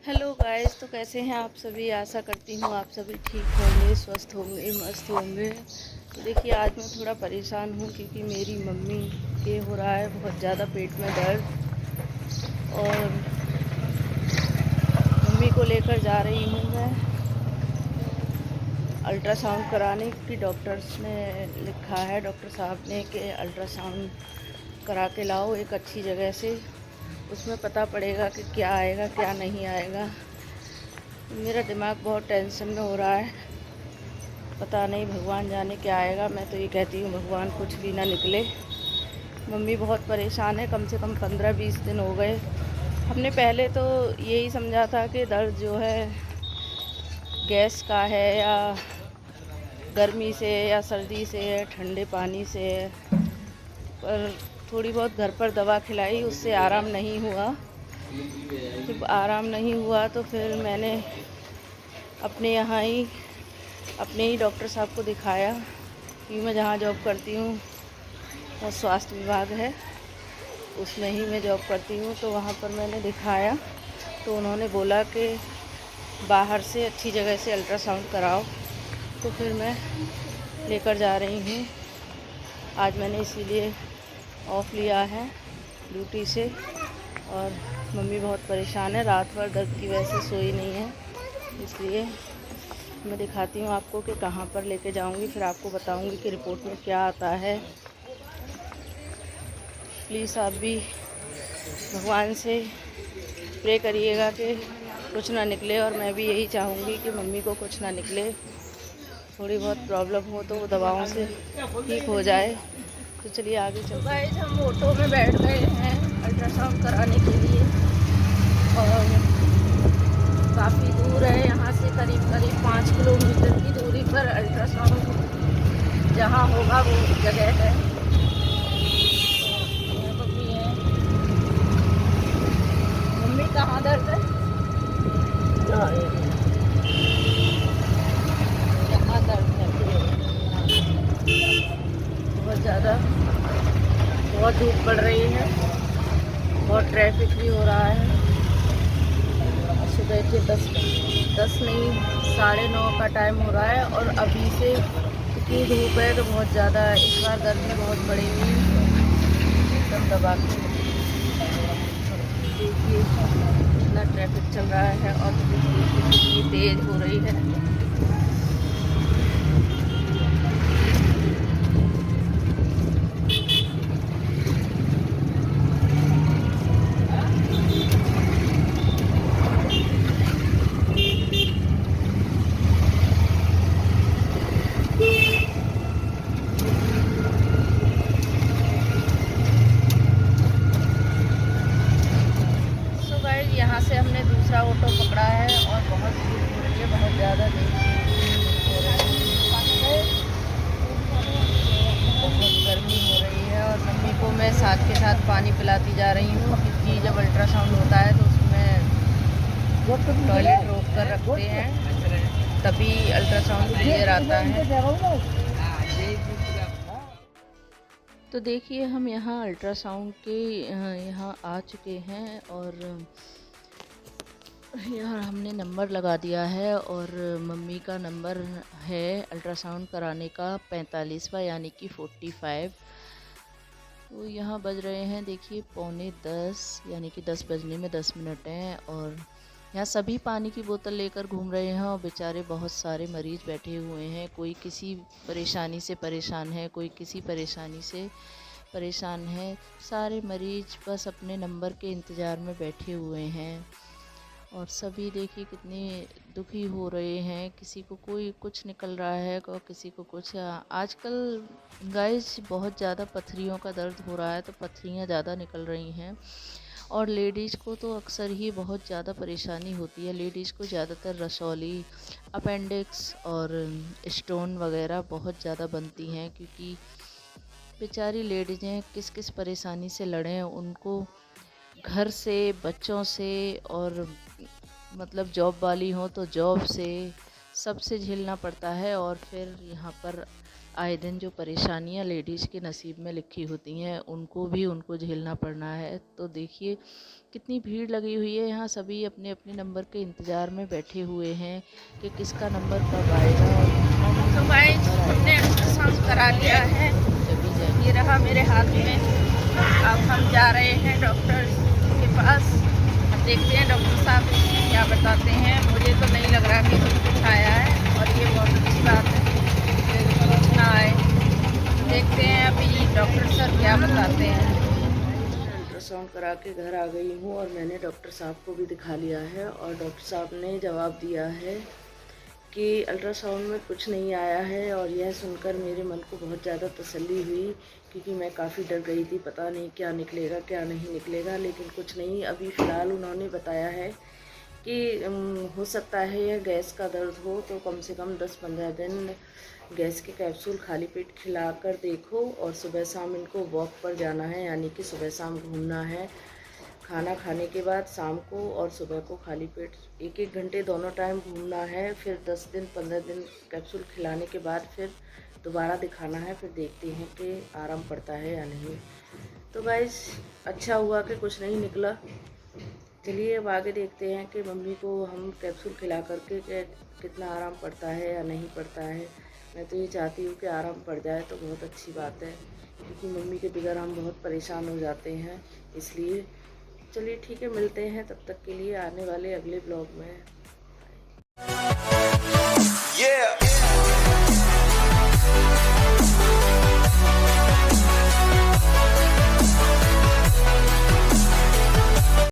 Hello guys, तो कैसे हैं आप सभी। आशा करती हूँ आप सभी ठीक होंगे, स्वस्थ होंगे, मस्त होंगे। तो देखिए, आज मैं थोड़ा परेशान हूँ क्योंकि मेरी मम्मी के हो रहा है बहुत ज़्यादा पेट में दर्द। और मम्मी को लेकर जा रही हूँ मैं अल्ट्रासाउंड कराने की। डॉक्टर्स ने लिखा है, डॉक्टर साहब ने, कि अल्ट्रासाउंड करा के लाओ एक अच्छी जगह से, उसमें पता पड़ेगा कि क्या आएगा क्या नहीं आएगा। मेरा दिमाग बहुत टेंशन में हो रहा है, पता नहीं भगवान जाने क्या आएगा। मैं तो ये कहती हूँ भगवान कुछ भी ना निकले। मम्मी बहुत परेशान है, कम से कम 15-20 दिन हो गए। हमने पहले तो यही समझा था कि दर्द जो है गैस का है, या गर्मी से, या सर्दी से, या ठंडे पानी से है। पर थोड़ी बहुत घर पर दवा खिलाई, उससे आराम नहीं हुआ। जब आराम नहीं हुआ तो फिर मैंने अपने यहाँ ही अपने ही डॉक्टर साहब को दिखाया, कि मैं जहाँ जॉब करती हूँ वो स्वास्थ्य विभाग है, उसमें ही मैं जॉब करती हूँ। तो वहाँ पर मैंने दिखाया, तो उन्होंने बोला कि बाहर से अच्छी जगह से अल्ट्रासाउंड कराओ। तो फिर मैं लेकर जा रही हूँ। आज मैंने इसीलिए ऑफ लिया है ड्यूटी से। और मम्मी बहुत परेशान है, रात भर दर्द की वजह से सोई नहीं है। इसलिए मैं दिखाती हूँ आपको कि कहाँ पर लेके जाऊँगी, फिर आपको बताऊँगी कि रिपोर्ट में क्या आता है। प्लीज़ आप भी भगवान से प्रे करिएगा कि कुछ ना निकले, और मैं भी यही चाहूँगी कि मम्मी को कुछ ना निकले। थोड़ी बहुत प्रॉब्लम हो तो वो दवाओं से ठीक हो जाए। तो चलिए आगे चलते हैं। गाइस, हम ऑटो में बैठ गए हैं अल्ट्रासाउंड कराने के लिए, और काफ़ी दूर है यहाँ से, करीब 5 किलोमीटर की दूरी पर अल्ट्रासाउंड जहाँ होगा वो जगह है। तो मम्मी है, मम्मी कहाँ दर्द है, यहाँ दर्द है बहुत ज़्यादा। बहुत धूप पड़ रही है, बहुत ट्रैफिक भी हो रहा है। सुबह के 10 नहीं, 9:30 का टाइम हो रहा है, और अभी से इतनी धूप है तो बहुत ज़्यादा। इस बार गर्मी बहुत पड़ेगी एकदम दबा के। देखिए इतना ट्रैफिक चल रहा है, और धूप कितनी तेज़ हो रही है। यहाँ से हमने दूसरा ऑटो पकड़ा है, और बहुत धूप हो रही है, बहुत ज़्यादा धूप हो रही है, बहुत गर्मी हो रही है। और मम्मी को मैं साथ के साथ पानी पिलाती जा रही हूँ, क्योंकि जब अल्ट्रासाउंड होता है तो उसमें टॉयलेट रोक कर रखते हैं, तभी अल्ट्रासाउंड क्लियर आता है। तो देखिए, हम यहाँ अल्ट्रासाउंड के यहाँ आ चुके हैं, और यहाँ हमने नंबर लगा दिया है, और मम्मी का नंबर है अल्ट्रासाउंड कराने का 45वां, यानी कि 45। तो यहाँ बज रहे हैं, देखिए 9:45, यानी कि 10 बजने में 10 मिनट हैं। और यहाँ सभी पानी की बोतल लेकर घूम रहे हैं, और बेचारे बहुत सारे मरीज़ बैठे हुए हैं। कोई किसी परेशानी से परेशान है, कोई किसी परेशानी से परेशान है। सारे मरीज़ बस अपने नंबर के इंतज़ार में बैठे हुए हैं, और सभी देखिए कितने दुखी हो रहे हैं। किसी को कोई कुछ निकल रहा है, और किसी को कुछ। आजकल गाइस बहुत ज़्यादा पथरियों का दर्द हो रहा है, तो पथरियाँ ज़्यादा निकल रही हैं। और लेडीज़ को तो अक्सर ही बहुत ज़्यादा परेशानी होती है। लेडीज़ को ज़्यादातर रसौली, अपेंडिक्स और स्टोन वगैरह बहुत ज़्यादा बनती हैं, क्योंकि बेचारी लेडीज़ें किस किस परेशानी से लड़ें। उनको घर से, बच्चों से, और मतलब जॉब वाली हो तो जॉब से, सबसे झेलना पड़ता है। और फिर यहाँ पर आए दिन जो परेशानियां लेडीज़ के नसीब में लिखी होती हैं उनको झेलना पड़ना है। तो देखिए कितनी भीड़ लगी हुई है यहाँ, सभी अपने अपने नंबर के इंतज़ार में बैठे हुए हैं कि किसका नंबर कब आएगा और कितना तो गाइस हमने अल्ट्रासाउंड करा लिया है, ये रहा मेरे हाथ में। अब हम जा रहे हैं डॉक्टर के पास। अब देखते हैं डॉक्टर साहब क्या बताते हैं। मुझे तो नहीं लग रहा कि कुछ आया है और ये बहुत अच्छी बात है कुछ ना आए। देखते हैं अभी डॉक्टर सर क्या बताते हैं। अल्ट्रासाउंड करा के घर आ गई हूँ और मैंने डॉक्टर साहब को भी दिखा लिया है और डॉक्टर साहब ने जवाब दिया है कि अल्ट्रासाउंड में कुछ नहीं आया है। और यह सुनकर मेरे मन को बहुत ज़्यादा तसल्ली हुई, क्योंकि मैं काफ़ी डर गई थी, पता नहीं क्या निकलेगा क्या नहीं निकलेगा। लेकिन कुछ नहीं, अभी फ़िलहाल उन्होंने बताया है कि हो सकता है यह गैस का दर्द हो, तो कम से कम 10-15 दिन गैस के कैप्सूल खाली पेट खिलाकर देखो और सुबह शाम इनको वॉक पर जाना है, यानी कि सुबह शाम घूमना है। खाना खाने के बाद शाम को और सुबह को खाली पेट 1-1 घंटे दोनों टाइम घूमना है। फिर 10 दिन 15 दिन कैप्सूल खिलाने के बाद फिर दोबारा दिखाना है। फिर देखते हैं कि आराम पड़ता है या नहीं। तो गाइस अच्छा हुआ कि कुछ नहीं निकला। चलिए अब आगे देखते हैं कि मम्मी को हम कैप्सूल खिला करके कितना आराम पड़ता है या नहीं पड़ता है। मैं तो ये चाहती हूँ कि आराम पड़ जाए तो बहुत अच्छी बात है, क्योंकि मम्मी के बगैर हम बहुत परेशान हो जाते हैं। इसलिए चलिए ठीक है, मिलते हैं तब तक के लिए आने वाले अगले ब्लॉग में।